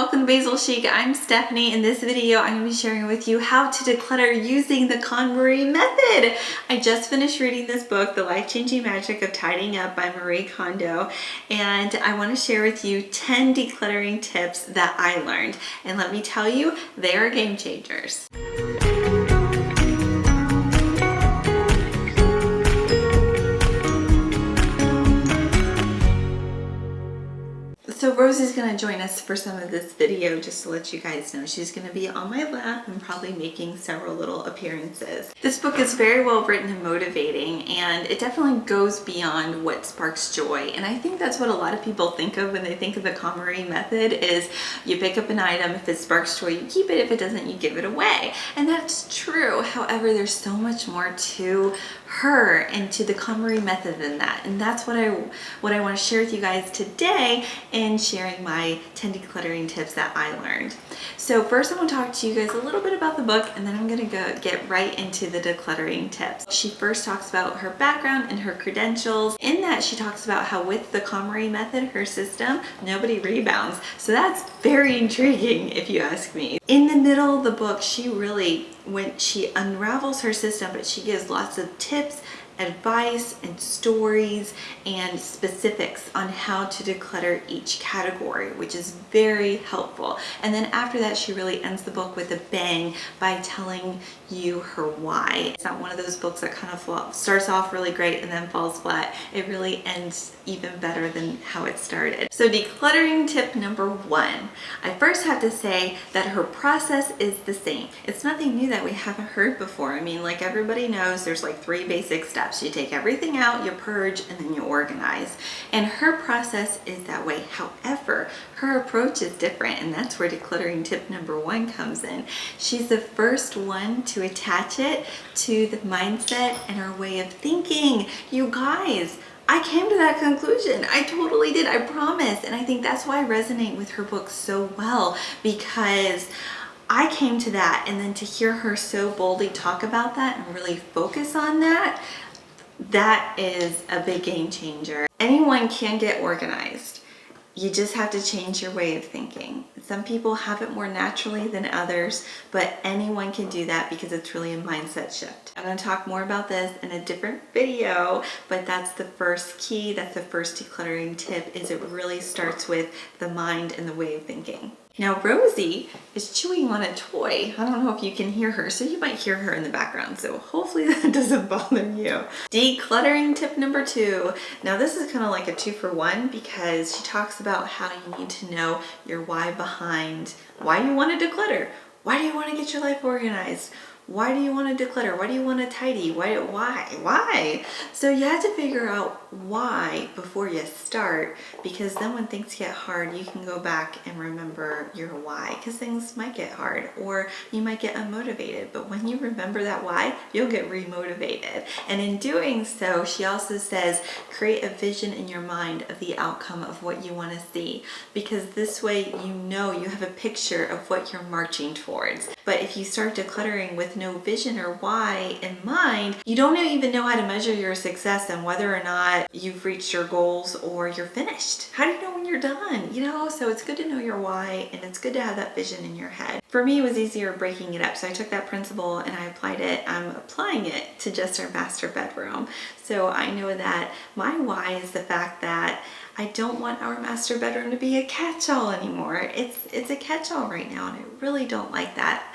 welcome to Basil Chic. I'm Stephanie. In this video, I'm going to be sharing with you how to declutter using the Konmari Method. I just finished reading this book, The Life-Changing Magic of Tidying Up by Marie Kondo, and I want to share with you 10 decluttering tips that I learned. And let me tell you, they are game changers. So Rosie's gonna join us for some of this video, just to let you guys know. She's gonna be on my lap and probably making several little appearances. This book is very well written and motivating, and it definitely goes beyond what sparks joy. And I think that's what a lot of people think of when they think of the Konmari Method is you pick up an item, if it sparks joy, you keep it, if it doesn't, you give it away. And that's true. However, there's so much more to her and to the Konmari Method than that. And that's what I want to share with you guys today in sharing my 10 decluttering tips that I learned. So first I want to talk to you guys a little bit about the book, and then I'm going to get right into the decluttering tips. She first talks about her background and her credentials. In that, she talks about how with the Konmari Method, her system, nobody rebounds. So that's very intriguing if you ask me. In the middle of the book, she unravels her system, but she gives lots of tips, advice, and stories and specifics on how to declutter each category, which is very helpful. And then after that, she really ends the book with a bang by telling you her why. It's not one of those books that kind of starts off really great and then falls flat. It really ends even better than how it started. So decluttering tip number 1. I first have to say that her process is the same. It's nothing new that we haven't heard before. I mean, like everybody knows, there's like 3 basic steps. You take everything out, you purge, and then you organize. And her process is that way. However, her approach is different, and that's where decluttering tip number 1 comes in. She's the first one to attach it to the mindset and our way of thinking. You guys, I came to that conclusion. I totally did, I promise. And I think that's why I resonate with her book so well, because I came to that, and then to hear her so boldly talk about that and really focus on that, that is a big game changer. Anyone can get organized. You just have to change your way of thinking. Some people have it more naturally than others, but anyone can do that because it's really a mindset shift. I'm going to talk more about this in a different video, but that's the first key, that's the first decluttering tip, is it really starts with the mind and the way of thinking. Now Rosie is chewing on a toy. I don't know if you can hear her, so you might hear her in the background, so hopefully that doesn't bother you. Decluttering tip number 2. Now this is kind of like a 2-for-1 because she talks about how you need to know your why behind why you want to declutter. Why do you want to get your life organized? Why do you want to declutter? Why do you want to tidy? Why? So you have to figure out why before you start, because then when things get hard, you can go back and remember your why, because things might get hard or you might get unmotivated. But when you remember that why, you'll get remotivated. And in doing so, she also says, create a vision in your mind of the outcome of what you want to see, because this way you know you have a picture of what you're marching towards. But if you start decluttering with no vision or why in mind, you don't even know how to measure your success and whether or not you've reached your goals or you're finished. How do you know when you're done? So it's good to know your why, and it's good to have that vision in your head. For me, it was easier breaking it up. So I took that principle and I applied it. I'm applying it to just our master bedroom. So I know that my why is the fact that I don't want our master bedroom to be a catch-all anymore. It's a catch-all right now, and I really don't like that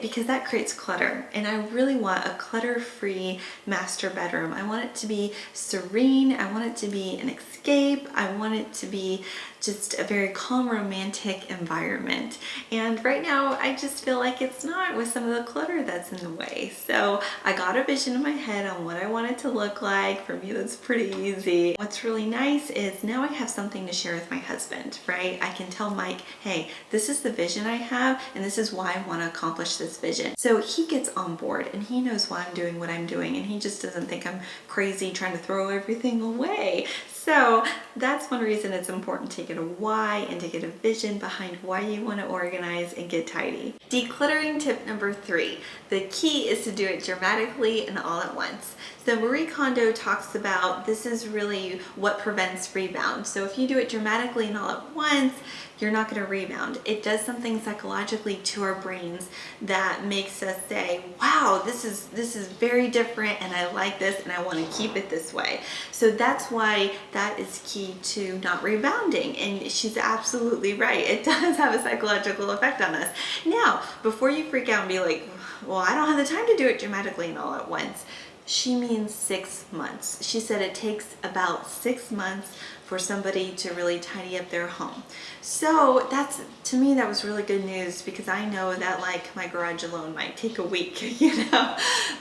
because that creates clutter. And I really want a clutter-free master bedroom. I want it to be serene. I want it to be an escape. I want it to be just a very calm, romantic environment. And right now, I just feel like it's not with some of the clutter that's in the way. So I got a vision in my head on what I want it to look like. For me, that's pretty easy. What's really nice is now I have something to share with my husband, right? I can tell Mike, hey, this is the vision I have, and this is why I want to accomplish this vision. So he gets on board, and he knows why I'm doing what I'm doing, and he just doesn't think I'm crazy trying to throw everything away. So that's one reason it's important to get a why and to get a vision behind why you want to organize and get tidy. Decluttering tip number 3. The key is to do it dramatically and all at once. So Marie Kondo talks about this is really what prevents rebound. So if you do it dramatically and all at once, you're not going to rebound. It does something psychologically to our brains that makes us say, wow, this is very different, and I like this, and I want to keep it this way. So that's why that is key to not rebounding. And she's absolutely right. It does have a psychological effect on us. Now, before you freak out and be like, well, I don't have the time to do it dramatically and all at once, she means 6 months. She said it takes about 6 months for somebody to really tidy up their home. So that's, to me, that was really good news, because I know that like my garage alone might take a week, you know?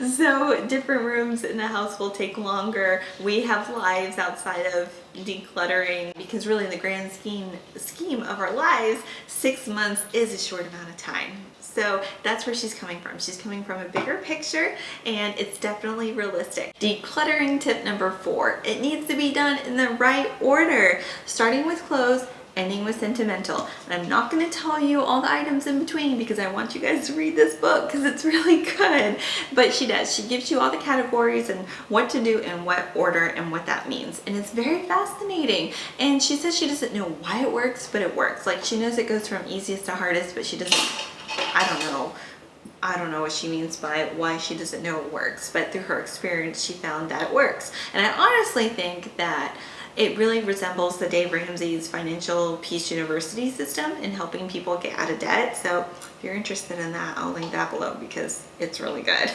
So different rooms in the house will take longer. We have lives outside of decluttering, because really in the grand scheme of our lives, 6 months is a short amount of time. So that's where she's coming from. She's coming from a bigger picture, and it's definitely realistic. Decluttering tip number 4, it needs to be done in the right order, starting with clothes, ending with sentimental. And I'm not going to tell you all the items in between, because I want you guys to read this book because it's really good. But she does. She gives you all the categories and what to do in what order and what that means. And it's very fascinating. And she says she doesn't know why it works, but it works. Like, she knows it goes from easiest to hardest, but she doesn't, I don't know what she means by why she doesn't know it works, but through her experience, she found that it works. And I honestly think that it really resembles the Dave Ramsey's Financial Peace University system in helping people get out of debt. So if you're interested in that, I'll link that below because it's really good.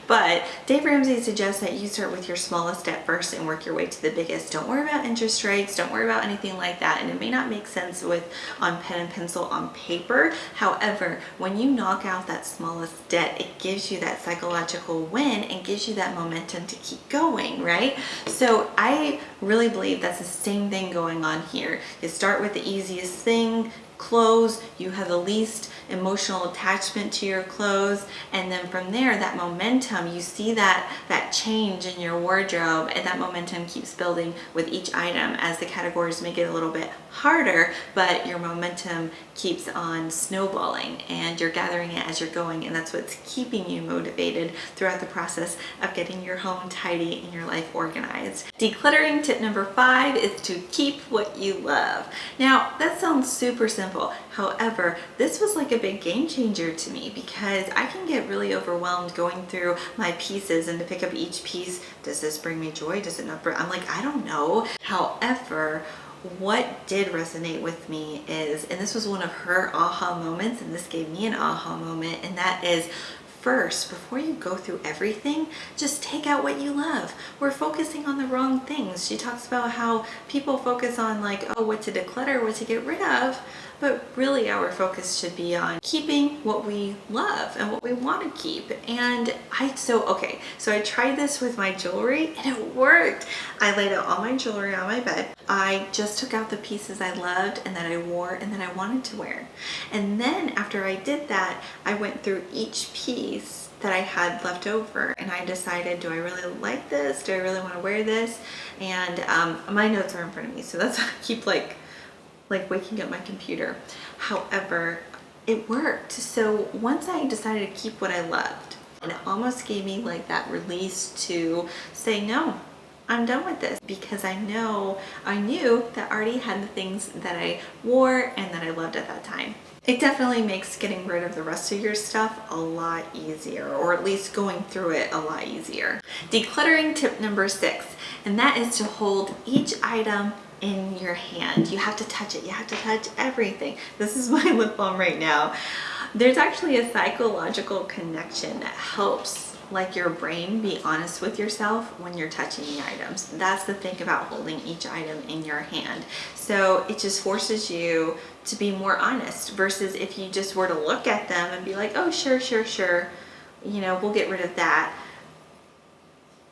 But Dave Ramsey suggests that you start with your smallest step first and work your way to the biggest. Don't worry about interest rates. Don't worry about anything like that. And it may not make sense on pen and pencil on paper. However, when you knock out that smallest debt, it gives you that psychological win and gives you that momentum to keep going, right? So I really believe that's the same thing going on here. You start with the easiest thing, clothes. You have the least emotional attachment to your clothes, and then from there, that momentum, you see that change in your wardrobe, and that momentum keeps building with each item as the categories make it a little bit harder, but your momentum keeps on snowballing, and you're gathering it as you're going, and that's what's keeping you motivated throughout the process of getting your home tidy and your life organized. Decluttering tip number 5 is to keep what you love. Now, that sounds super simple. However, this was like a big game changer to me, because I can get really overwhelmed going through my pieces, and to pick up each piece, does this bring me joy? Does it not bring? I'm like, I don't know. However, what did resonate with me is, and this was one of her aha moments, and this gave me an aha moment, and that is, first, before you go through everything, just take out what you love. We're focusing on the wrong things. She talks about how people focus on like, oh, what to declutter, what to get rid of, but really our focus should be on keeping what we love and what we want to keep. And so I tried this with my jewelry, and it worked. I laid out all my jewelry on my bed. I just took out the pieces I loved and that I wore and that I wanted to wear. And then after I did that, I went through each piece that I had left over, and I decided, do I really like this? Do I really want to wear this? And my notes are in front of me, so that's why I keep like waking up my computer. However, it worked. So once I decided to keep what I loved, and it almost gave me like that release to say, no, I'm done with this, because I knew that I already had the things that I wore and that I loved at that time. It definitely makes getting rid of the rest of your stuff a lot easier, or at least going through it a lot easier. Decluttering tip number 6, and that is to hold each item in your hand. You have to touch it. You have to touch everything. This is my lip balm right now. There's actually a psychological connection that helps like your brain be honest with yourself when you're touching the items. That's the thing about holding each item in your hand. So it just forces you to be more honest, versus if you just were to look at them and be like, oh, sure, you know, we'll get rid of that.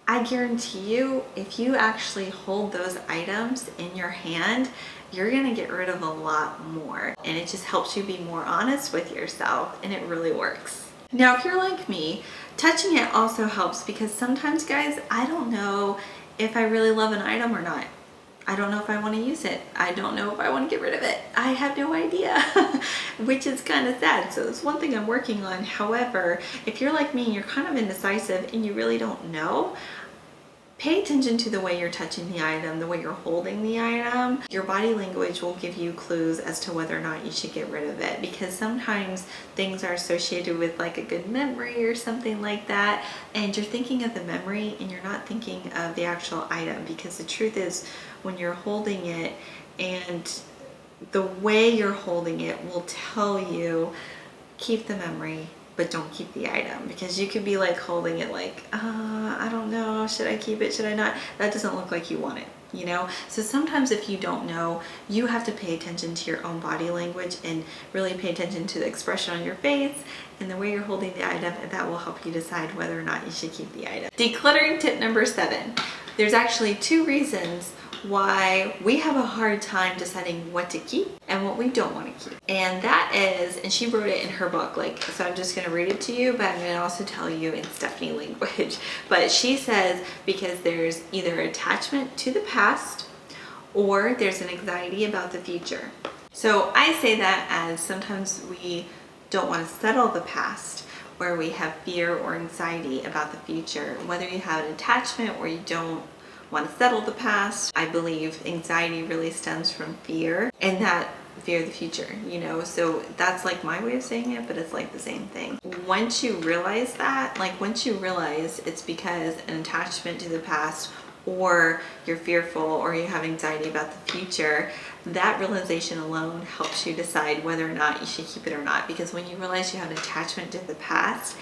I guarantee you, if you actually hold those items in your hand, you're gonna get rid of a lot more. And it just helps you be more honest with yourself, and it really works. Now, if you're like me, touching it also helps, because sometimes, guys, I don't know if I really love an item or not. I don't know if I want to use it. I don't know if I want to get rid of it. I have no idea, which is kind of sad. So it's one thing I'm working on. However, if you're like me and you're kind of indecisive and you really don't know, Pay attention to the way you're touching the item, the way you're holding the item. Your body language will give you clues as to whether or not you should get rid of it, because sometimes things are associated with like a good memory or something like that, and you're thinking of the memory and you're not thinking of the actual item, because the truth is when you're holding it, and the way you're holding it will tell you keep the memory but don't keep the item, because you could be like holding it like, I don't know, should I keep it, should I not? That doesn't look like you want it, you know? So sometimes if you don't know, you have to pay attention to your own body language and really pay attention to the expression on your face and the way you're holding the item, and that will help you decide whether or not you should keep the item. Decluttering tip number 7. There's actually 2 reasons why we have a hard time deciding what to keep and what we don't want to keep. And that is, and she wrote it in her book, like, so I'm just going to read it to you, but I'm going to also tell you in Stephanie language. But she says because there's either attachment to the past or there's an anxiety about the future. So I say that as sometimes we don't want to settle the past, where we have fear or anxiety about the future. Whether you have an attachment or you don't want to settle the past, I believe anxiety really stems from fear, and that fear of the future, you know? So that's like my way of saying it, but it's like the same thing. Once you realize that, like once you realize it's because an attachment to the past, or you're fearful, or you have anxiety about the future, that realization alone helps you decide whether or not you should keep it or not. Because when you realize you have an attachment to the past,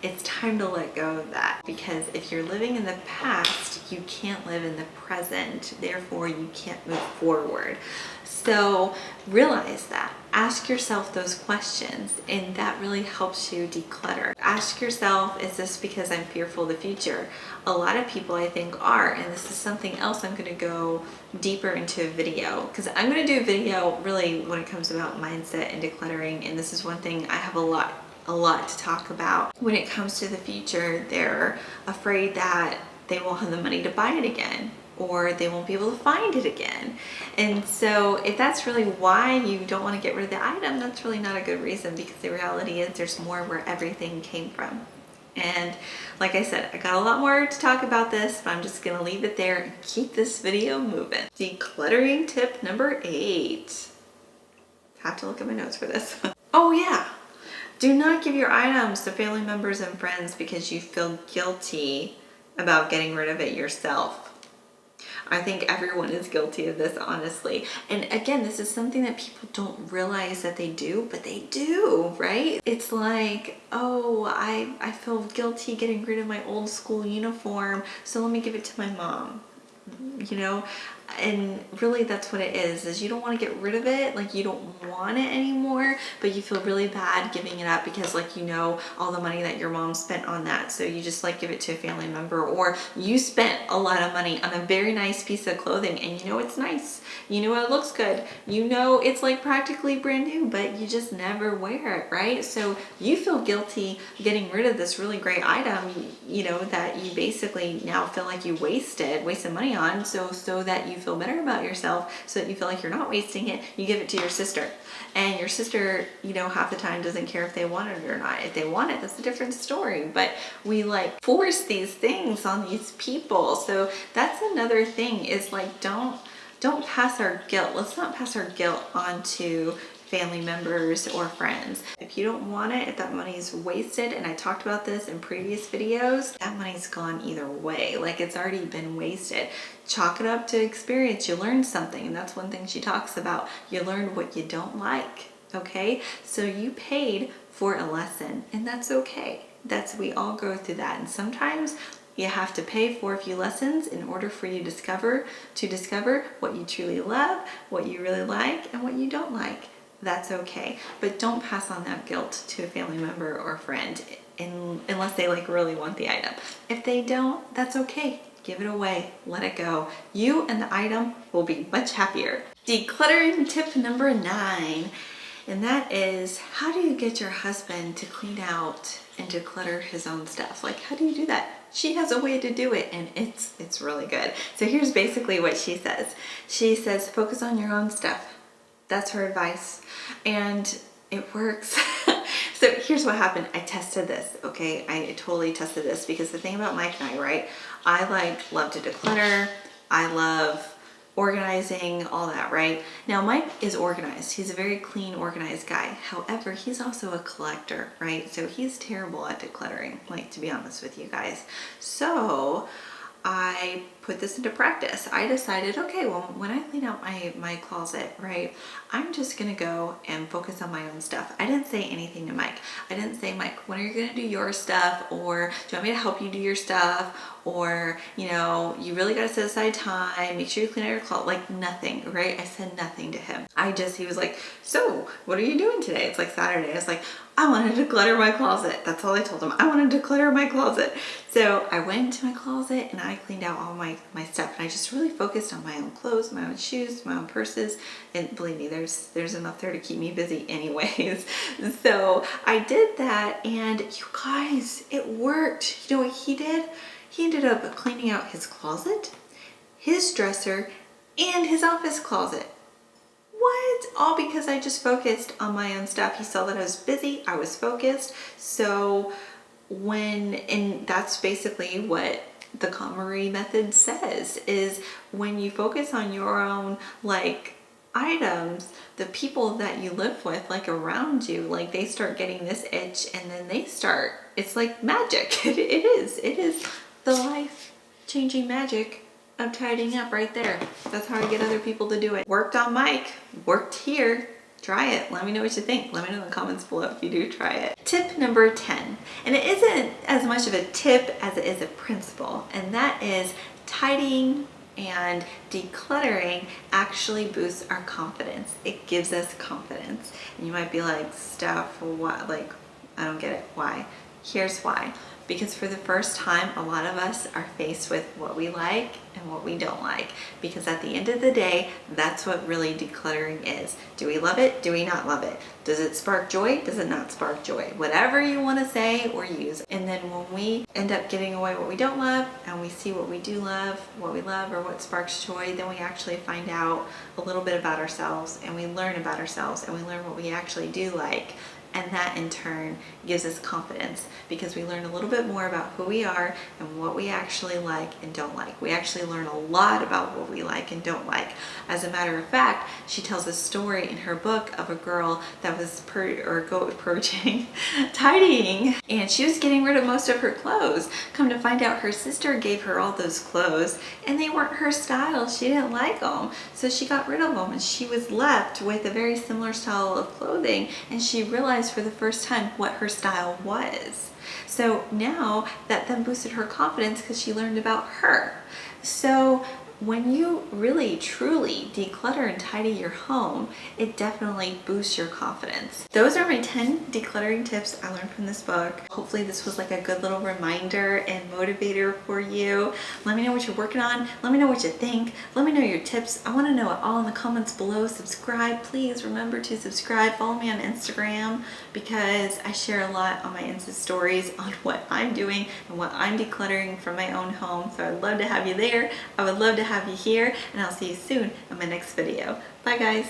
it's time to let go of that, because if you're living in the past, you can't live in the present, therefore you can't move forward. So realize that. Ask yourself those questions, and that really helps you declutter. Ask yourself, is this because I'm fearful of the future? A lot of people I think are, and this is something else I'm going to go deeper into a video, because I'm going to do a video really when it comes about mindset and decluttering, and this is one thing I have a lot to talk about. When it comes to the future, they're afraid that they won't have the money to buy it again, or they won't be able to find it again. And so if that's really why you don't want to get rid of the item, that's really not a good reason, because the reality is there's more where everything came from. And like I said, I got a lot more to talk about this, but I'm just gonna leave it there and keep this video moving. Decluttering tip number 8. Have to look at my notes for this. Oh yeah. Do not give your items to family members and friends because you feel guilty about getting rid of it yourself. I think everyone is guilty of this, honestly. And again, this is something that people don't realize that they do, but they do, right? It's like, oh, I feel guilty getting rid of my old school uniform, so let me give it to my mom, you know? And really that's what it is you don't want to get rid of it, like you don't want it anymore, but you feel really bad giving it up because, like, you know, all the money that your mom spent on that, so you just like give it to a family member. Or you spent a lot of money on a very nice piece of clothing and you know it's nice, you know it looks good, you know it's like practically brand new, but you just never wear it, right? So you feel guilty getting rid of this really great item, you know, that you basically now feel like you wasted money on. So that you feel better about yourself, so that you feel like you're not wasting it, you give it to your sister. And your sister, you know, half the time doesn't care if they want it or not. If they want it, that's a different story. But we like force these things on these people. So that's another thing, is like, don't pass our guilt. Let's not pass our guilt on to family members or friends. If you don't want it, if that money's wasted, and I talked about this in previous videos, that money's gone either way. Like, it's already been wasted. Chalk it up to experience. You learned something, and that's one thing she talks about. You learned what you don't like, okay? So you paid for a lesson, and that's okay. We all go through that, and sometimes you have to pay for a few lessons in order for you to discover what you truly love, what you really like, and what you don't like. That's okay. But don't pass on that guilt to a family member or friend unless they like really want the item. If they don't, that's okay. Give it away. Let it go. You and the item will be much happier. Decluttering tip number 9. And that is, how do you get your husband to clean out and declutter his own stuff? Like, how do you do that? She has a way to do it, and it's really good. So here's basically what she says. She says, focus on your own stuff. That's her advice, and it works. So here's what happened. I tested this, okay? I totally tested this because the thing about Mike and I, right? I love to declutter. I love organizing, all that, right? Now Mike is organized. He's a very clean, organized guy. However, he's also a collector, right? So he's terrible at decluttering, like, to be honest with you guys. So I put this into practice. I decided, okay, well, when I clean out my closet, right, I'm just gonna go and focus on my own stuff. I didn't say anything to Mike. I didn't say, Mike, when are you gonna do your stuff? Or do you want me to help you do your stuff? Or, you know, you really gotta set aside time, make sure you clean out your closet, like nothing, right? I said nothing to him. He was like, so what are you doing today? It's like Saturday. I was like, I want to declutter my closet. That's all I told him. I want to declutter my closet. So I went into my closet and I cleaned out all my stuff. And I just really focused on my own clothes, my own shoes, my own purses. And believe me, there's enough there to keep me busy anyways. So I did that, and you guys, it worked. You know what he did? He ended up cleaning out his closet, his dresser, and his office closet. What? All because I just focused on my own stuff. He saw that I was busy, I was focused. So and that's basically what the Konmari Method says, is when you focus on your own, like, items, the people that you live with, like, around you, like, they start getting this itch, and then it's like magic. It is the life-changing magic of tidying up right there. That's how I get other people to do it. Worked on Mike, worked here. Try it. Let me know what you think. Let me know in the comments below if you do try it. Tip number 10, and it isn't as much of a tip as it is a principle, and that is tidying and decluttering actually boosts our confidence. It gives us confidence. And you might be like, Steph, what? Like, I don't get it. Why? Here's why. Because for the first time, a lot of us are faced with what we like and what we don't like. Because at the end of the day, that's what really decluttering is. Do we love it? Do we not love it? Does it spark joy? Does it not spark joy? Whatever you want to say or use. And then when we end up giving away what we don't love, and we see what we do love, what we love, or what sparks joy, then we actually find out a little bit about ourselves, and we learn about ourselves, and we learn what we actually do like. And that in turn gives us confidence, because we learn a little bit more about who we are and what we actually like and don't like. We actually learn a lot about what we like and don't like. As a matter of fact, she tells a story in her book of a girl that was purging, tidying, and she was getting rid of most of her clothes. Come to find out, her sister gave her all those clothes and they weren't her style. She didn't like them. So she got rid of them, and she was left with a very similar style of clothing, and she realized for the first time what her style was. So now that then boosted her confidence because she learned about her. So when you really truly declutter and tidy your home, it definitely boosts your confidence. Those are my 10 decluttering tips I learned from this book. Hopefully this was like a good little reminder and motivator for you. Let me know what you're working on. Let me know what you think. Let me know your tips. I want to know it all in the comments below. Subscribe. Please remember to subscribe. Follow me on Instagram, because I share a lot on my Insta stories on what I'm doing and what I'm decluttering from my own home. So I'd love to have you there. I would love to have you here, and I'll see you soon in my next video. Bye guys.